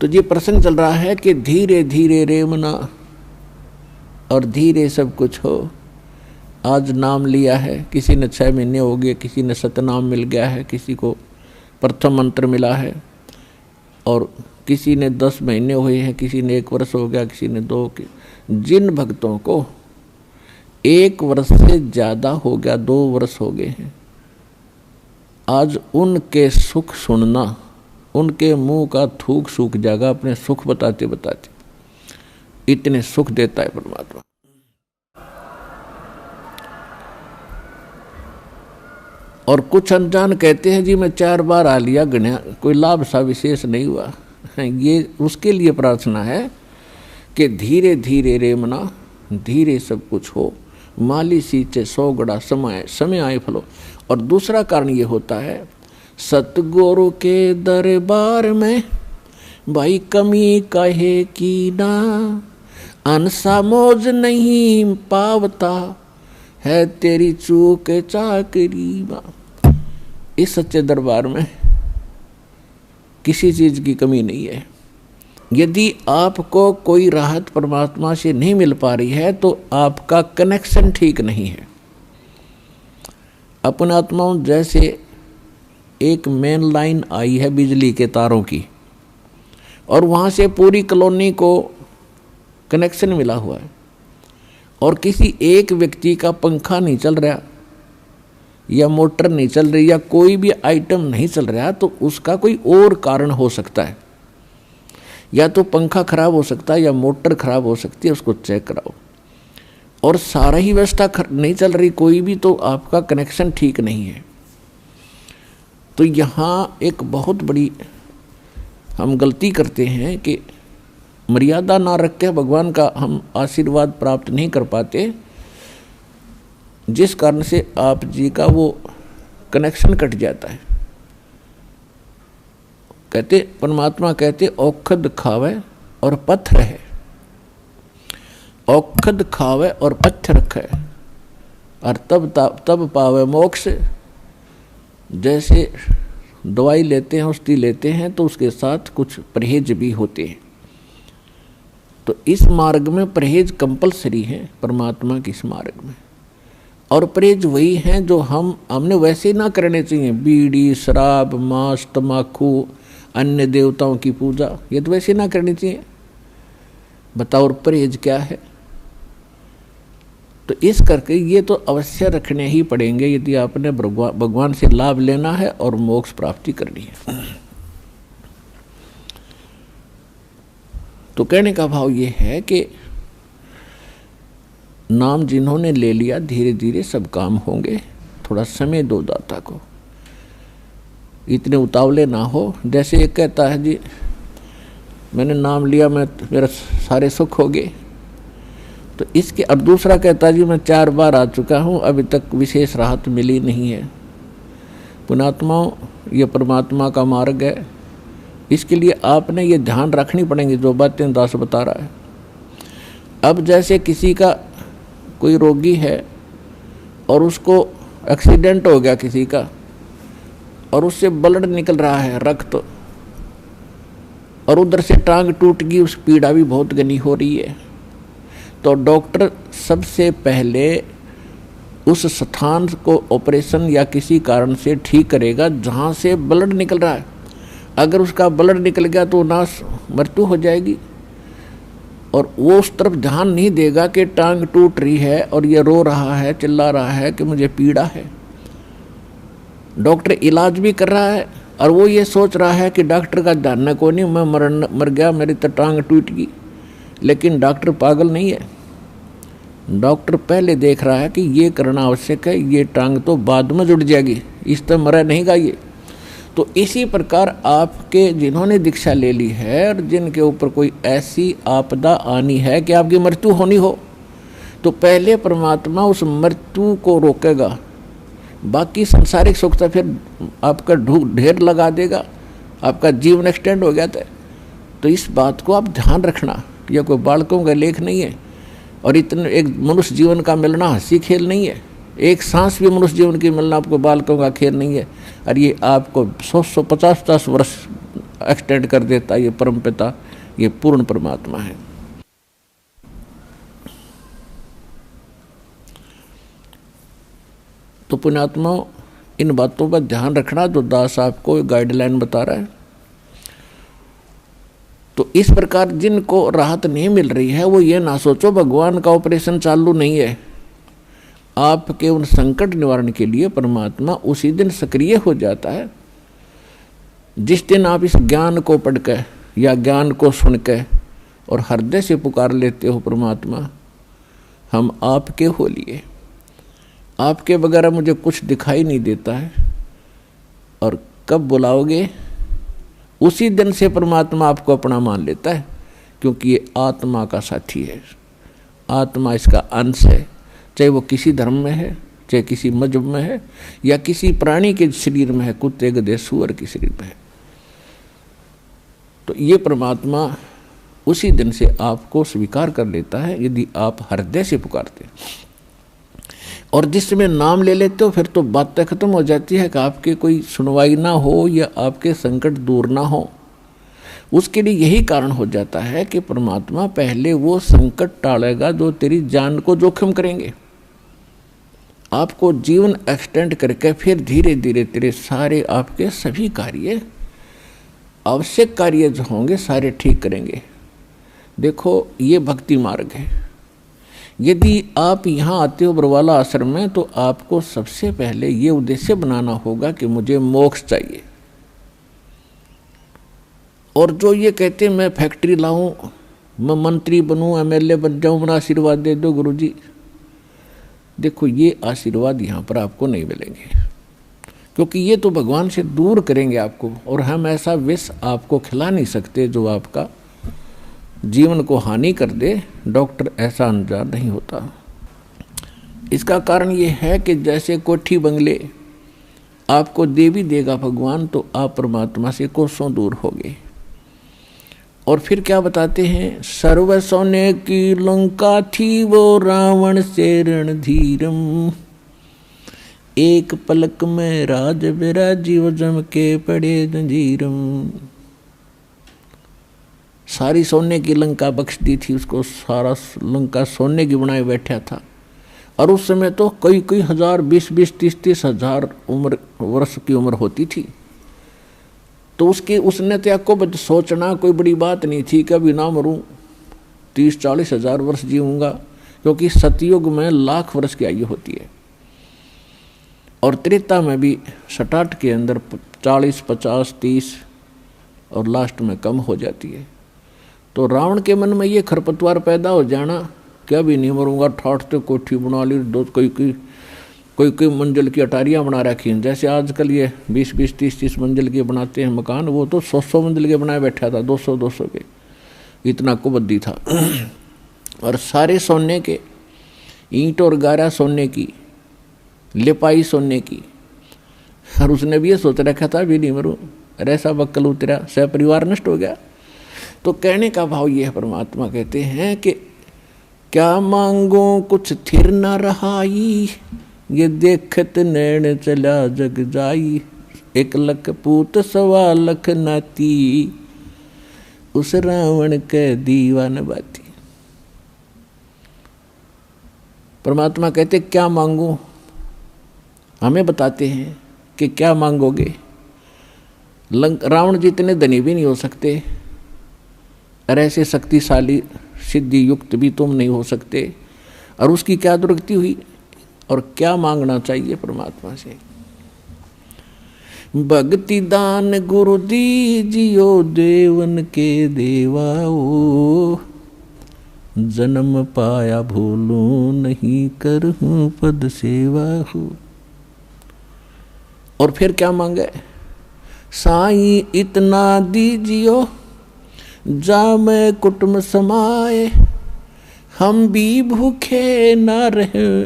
तो ये प्रसंग चल रहा है कि धीरे धीरे रेमना और धीरे सब कुछ हो। आज नाम लिया है, किसी ने 6 महीने हो गए, किसी ने सतनाम मिल गया है, किसी को प्रथम मंत्र मिला है, और किसी ने 10 महीने हुए हैं, किसी ने 1 वर्ष हो गया, किसी ने 2 के। जिन भक्तों को 1 वर्ष से ज़्यादा हो गया, 2 वर्ष हो गए हैं, आज उनके सुख सुनना, उनके मुंह का थूक सूख जाएगा अपने सुख बताते बताते। इतने सुख देता है परमात्मा। और कुछ अनजान कहते हैं जी मैं 4 बार आ लिया, गणिया कोई लाभ सा विशेष नहीं हुआ। ये उसके लिए प्रार्थना है कि धीरे धीरे रेमना, धीरे सब कुछ हो, माली सींचे 100 गड़ा समय आए फलो। और दूसरा कारण ये होता है, सतगुरु के दरबार में भाई कमी कहे की ना, अनसा मौज नहीं पावता है तेरी चूक चाकरी माँ। इस सच्चे दरबार में किसी चीज की कमी नहीं है। यदि आपको कोई राहत परमात्मा से नहीं मिल पा रही है तो आपका कनेक्शन ठीक नहीं है। अपने आत्माओं, जैसे एक मेन लाइन आई है बिजली के तारों की, और वहाँ से पूरी कॉलोनी को कनेक्शन मिला हुआ है, और किसी एक व्यक्ति का पंखा नहीं चल रहा या मोटर नहीं चल रही या कोई भी आइटम नहीं चल रहा, तो उसका कोई और कारण हो सकता है। या तो पंखा खराब हो सकता है या मोटर खराब हो सकती है, उसको चेक कराओ। और सारा ही व्यवस्था नहीं चल रही कोई भी, तो आपका कनेक्शन ठीक नहीं है। तो यहाँ एक बहुत बड़ी हम गलती करते हैं कि मर्यादा ना रख के भगवान का हम आशीर्वाद प्राप्त नहीं कर पाते, जिस कारण से आप जी का वो कनेक्शन कट जाता है। कहते परमात्मा कहते औखद खावे और पत्थर है, औखद खावे और पत्थर रखे और तब पावे मोक्ष। जैसे दवाई लेते हैं, औषधि लेते हैं, तो उसके साथ कुछ परहेज भी होते हैं। तो इस मार्ग में परहेज कंपलसरी है, परमात्मा के इस मार्ग में। और परहेज वही हैं जो हमने वैसे ना करने चाहिए। बीड़ी, शराब, मांस, तम्बाकू, अन्य देवताओं की पूजा, ये तो वैसे ना करनी चाहिए। बताओ और परहेज क्या है? तो इस करके ये तो अवश्य रखने ही पड़ेंगे यदि आपने भगवान से लाभ लेना है और मोक्ष प्राप्ति करनी है। तो कहने का भाव ये है कि नाम जिन्होंने ले लिया, धीरे धीरे सब काम होंगे। थोड़ा समय दो दाता को, इतने उतावले ना हो। जैसे एक कहता है जी मैंने नाम लिया, मेरा सारे सुख हो गए, तो इसके। और दूसरा कहता है जी मैं 4 बार आ चुका हूँ, अभी तक विशेष राहत मिली नहीं है। पुण्यात्माओं, ये परमात्मा का मार्ग है, इसके लिए आपने ये ध्यान रखनी पड़ेंगी जो बातें दास बता रहा है। अब जैसे किसी का कोई रोगी है और उसको एक्सीडेंट हो गया किसी का, और उससे ब्लड निकल रहा है, रक्त, और उधर से टांग टूट गई, उस पीड़ा भी बहुत घनी हो रही है। तो डॉक्टर सबसे पहले उस स्थान को ऑपरेशन या किसी कारण से ठीक करेगा जहाँ से ब्लड निकल रहा है। अगर उसका ब्लड निकल गया तो नाश मृत्यु हो जाएगी, और वो उस तरफ ध्यान नहीं देगा कि टांग टूट रही है और ये रो रहा है, चिल्ला रहा है कि मुझे पीड़ा है। डॉक्टर इलाज भी कर रहा है और वो ये सोच रहा है कि डॉक्टर का ध्यान न को नहीं, मैं मर गया, मेरी तो टांग टूट गई। लेकिन डॉक्टर पागल नहीं है। डॉक्टर पहले देख रहा है कि ये करना आवश्यक है, ये टांग तो बाद में जुड़ जाएगी, इस तरह मरा नहीं गा ये। तो इसी प्रकार आपके जिन्होंने दीक्षा ले ली है और जिनके ऊपर कोई ऐसी आपदा आनी है कि आपकी मृत्यु होनी हो, तो पहले परमात्मा उस मृत्यु को रोकेगा। बाकी संसारिक सुख तो फिर आपका ढेर लगा देगा, आपका जीवन एक्सटेंड हो गया था। तो इस बात को आप ध्यान रखना, यह कोई बालकों का लेख नहीं है, और इतने एक मनुष्य जीवन का मिलना हंसी खेल नहीं है। एक सांस भी मनुष्य जीवन की मिलना आपको बालकों का खेल नहीं है। और ये आपको 100-150 वर्ष एक्सटेंड कर देता, ये परमपिता, ये पूर्ण परमात्मा है। तो पुण्यात्मा, इन बातों पर ध्यान रखना जो दास आपको गाइडलाइन बता रहा है। तो इस प्रकार जिनको राहत नहीं मिल रही है वो ये ना सोचो भगवान का ऑपरेशन चालू नहीं है। आपके उन संकट निवारण के लिए परमात्मा उसी दिन सक्रिय हो जाता है जिस दिन आप इस ज्ञान को पढ़कर या ज्ञान को सुनकर और हृदय से पुकार लेते हो, परमात्मा हम आपके हो लिए, आपके बगैर मुझे कुछ दिखाई नहीं देता है। और कब बुलाओगे उसी दिन से परमात्मा आपको अपना मान लेता है, क्योंकि ये आत्मा का साथी है, आत्मा इसका अंश है। चाहे वो किसी धर्म में है, चाहे किसी मजहब में है, या किसी प्राणी के शरीर में है, कुत्ते गधे सूअर के शरीर में है। तो ये परमात्मा उसी दिन से आपको स्वीकार कर लेता है यदि आप हृदय से पुकारते हैं। और जिस समय नाम ले लेते हो फिर तो बातें खत्म हो जाती है कि आपके कोई सुनवाई ना हो या आपके संकट दूर ना हो। उसके लिए यही कारण हो जाता है कि परमात्मा पहले वो संकट टालेगा जो तेरी जान को जोखिम करेंगे। आपको जीवन एक्सटेंड करके फिर धीरे धीरे तेरे सारे आपके सभी कार्य, आवश्यक कार्य जो होंगे सारे ठीक करेंगे। देखो ये भक्ति मार्ग है। यदि आप यहाँ आते हो बरवाला आश्रम में तो आपको सबसे पहले ये उद्देश्य बनाना होगा कि मुझे मोक्ष चाहिए। और जो ये कहते मैं फैक्ट्री लाऊं, मैं मंत्री बनूं, एमएलए बन जाऊं, मेरा आशीर्वाद दे दो गुरुजी, देखो ये आशीर्वाद यहाँ पर आपको नहीं मिलेंगे, क्योंकि ये तो भगवान से दूर करेंगे आपको। और हम ऐसा विष आपको खिला नहीं सकते जो आपका जीवन को हानि कर दे। डॉक्टर ऐसा अनजान नहीं होता। इसका कारण ये है कि जैसे कोठी बंगले आपको दे भी देगा भगवान तो आप परमात्मा से कोसों दूर होगे। और फिर क्या बताते हैं, सर्व सोने की लंका थी वो रावण से रणधीरम, एक पलक में राज विराजी वो जम के पड़े जंजीरम। सारी सोने की लंका बख्श दी थी उसको, सारा लंका सोने की बनाए बैठा था। और उस समय तो कई कई हजार, 20-20, 30-30 हजार वर्ष की उम्र होती थी। तो उसने तो आपको सोचना कोई बड़ी बात नहीं थी कि अभी ना मरूं, 30-40 हजार वर्ष जीऊंगा, क्योंकि सतयुग में लाख वर्ष की आयु होती है और त्रेता में भी 67 के अंदर 40, 50, 30 और लास्ट में कम हो जाती है। तो रावण के मन में ये खरपतवार पैदा हो जाना कि अभी नहीं मरूंगा, ठाठ तो कोठी बना ली, दो कोई मंजिल की अटारियाँ बना रखी हैं। जैसे आजकल ये 20-20, 30-30 मंजिल के बनाते हैं मकान, वो तो 100 मंजिल के बनाए बैठा था, 200 के, इतना कुबद्दी था। और सारे सोने के, ईंट और गारा सोने की, लिपाई सोने की। और उसने भी ये सोच रखा था भी नहीं मरूं, ऐसा बक्कल उतरा, सह परिवार नष्ट हो गया। तो कहने का भाव ये है, परमात्मा कहते हैं कि क्या मांगो कुछ थिर न रहाई, ये देखत नैन चला जग जाई, 1 लख पूत 1.25 लाख नाती, उस रावण के दीवान बाती। परमात्मा कहते क्या मांगो, हमें बताते हैं कि क्या मांगोगे। रावण जितने धनी भी नहीं हो सकते और ऐसे शक्तिशाली सिद्धि युक्त भी तुम नहीं हो सकते। और उसकी क्या दुर्गति हुई और क्या मांगना चाहिए परमात्मा से। भक्ति दान गुरु दीजियो देवन के देवाओ, जन्म पाया भूलूं नहीं करहूं पद सेवा हो। और फिर क्या मांगे, साईं इतना दीजियो जा मैं कुटुंब समाए, हम भी भूखे न रहे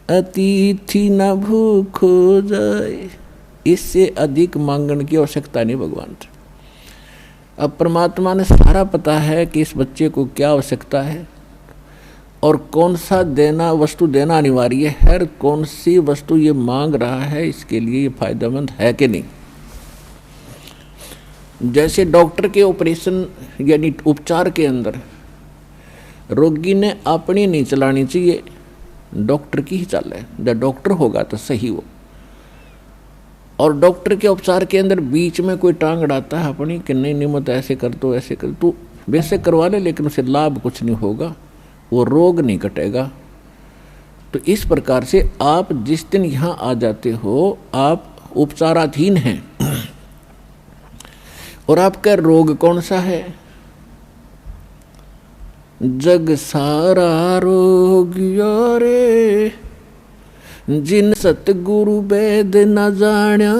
अतिथि न भूख हो जाए। इससे अधिक मांगने की आवश्यकता नहीं भगवान से। अब परमात्मा ने सारा पता है कि इस बच्चे को क्या आवश्यकता है और कौन सा वस्तु देना अनिवार्य है और कौन सी वस्तु ये मांग रहा है, इसके लिए ये फायदेमंद है कि नहीं। जैसे डॉक्टर के ऑपरेशन यानी उपचार के अंदर रोगी ने अपनी नहीं चलानी चाहिए, डॉक्टर की ही चले, जब डॉक्टर होगा तो सही हो। और डॉक्टर के उपचार के अंदर बीच में कोई टांग अड़ाता है अपनी कि नहीं निमत ऐसे कर दो ऐसे कर, तू वैसे करवा ले लेकिन उसे लाभ कुछ नहीं होगा, वो रोग नहीं कटेगा। तो इस प्रकार से आप जिस दिन यहाँ आ जाते हो आप उपचाराधीन हैं, और आपका रोग कौन सा है? जग सारा रोग यारे जिन सतगुरु वेद न जाण्या,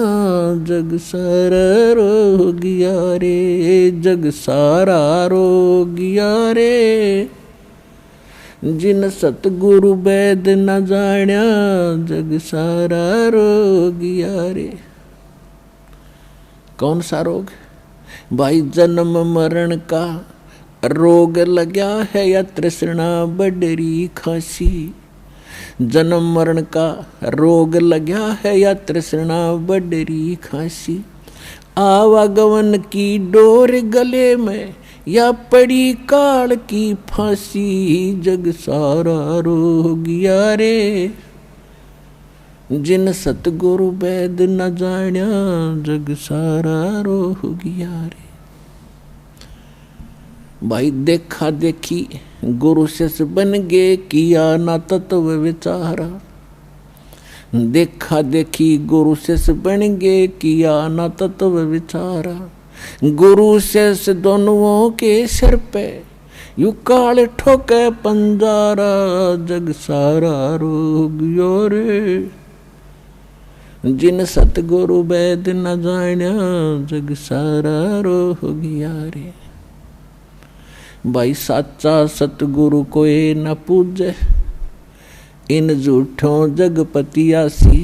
जग सारा रोग यारे, जग सारा रोग यारे जिन सतगुरु वेद न जाण्या, जग सारा रोग यारे। कौन सा रोग? भाई जन्म मरण का रोग लग्या है या तृष्णा बडरी खांसी, जन्म मरण का रोग लग्या है या तृष्णा बडरी खांसी, आवागमन की डोर गले में या पड़ी काल की फांसी, जग सारा रोग यारे जिन सतगुरु वेद न जाण्या, जग सारा रोग यारे। भाई देखा देखी गुरु शिष्य बन गे, किया ना तत्व विचारा, देखा देखी गुरु शिष्य बन गे, किया ना तत्व विचारा, गुरु शिष्य दोनों के सिर पे यू काल ठोके पंजारा, जग सारा रोग योरे जिन सतगुरु वेद न जाण्या, जग सारा रोग यारे। भाई साचा सतगुरु कोई न पूजे, इन झूठों जगपतियासी,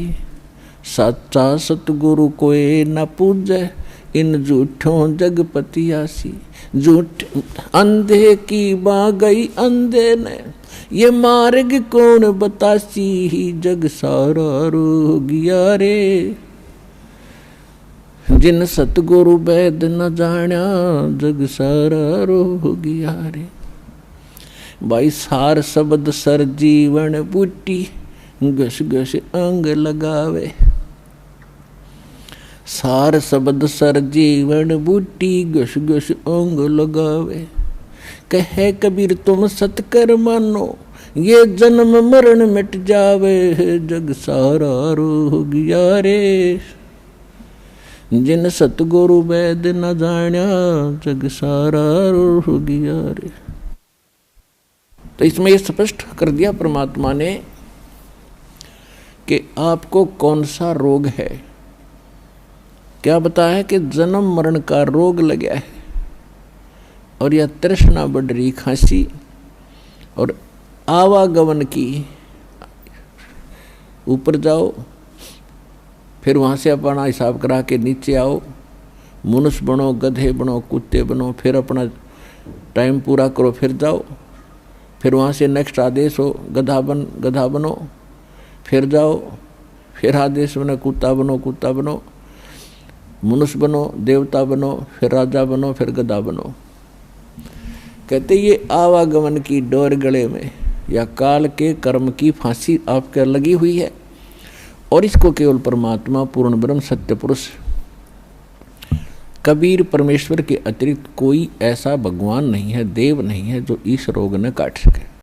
साचा सतगुरु कोई न पूजे, इन झूठों जगपतियासी, झूठ अंधे की बाँ गई अंधे ने, ये मार्ग कौन बतासी, जग सारा रोग यारे जिन सतगुरु वेद न जाण्या, जग सारा रोग यारे। भाई सार शब्द सर जीवन बूटी, घस घस अंग लगावे, सार शब्द सर जीवन बूटी, घस घस अंग लगावे, कहे कबीर तुम सतकर मानो, ये जन्म मरण मिट जावे, जग सारा रोग यारे जिन सतगुरु वेद न जाण्या, जग सारा रोग यारे। तो इसमें ये स्पष्ट कर दिया परमात्मा ने कि आपको कौन सा रोग है। क्या बताया कि जन्म मरण का रोग लग गया है, और यह तृष्णा बढ़ रही खांसी, और आवागमन की ऊपर जाओ, फिर वहाँ से अपना हिसाब करा के नीचे आओ, मनुष्य बनो, गधे बनो, कुत्ते बनो, फिर अपना टाइम पूरा करो, फिर जाओ, फिर वहाँ से नेक्स्ट आदेश हो गधा बनो, फिर जाओ, फिर आदेश बनो कुत्ता बनो, मनुष्य बनो, देवता बनो, फिर राजा बनो, फिर गधा बनो। कहते ये आवागमन की डोर गले में या काल के कर्म की फांसी आपके लगी हुई है, और इसको केवल परमात्मा पूर्ण ब्रह्म सत्य पुरुष कबीर परमेश्वर के अतिरिक्त कोई ऐसा भगवान नहीं है, देव नहीं है जो इस रोग न काट सके।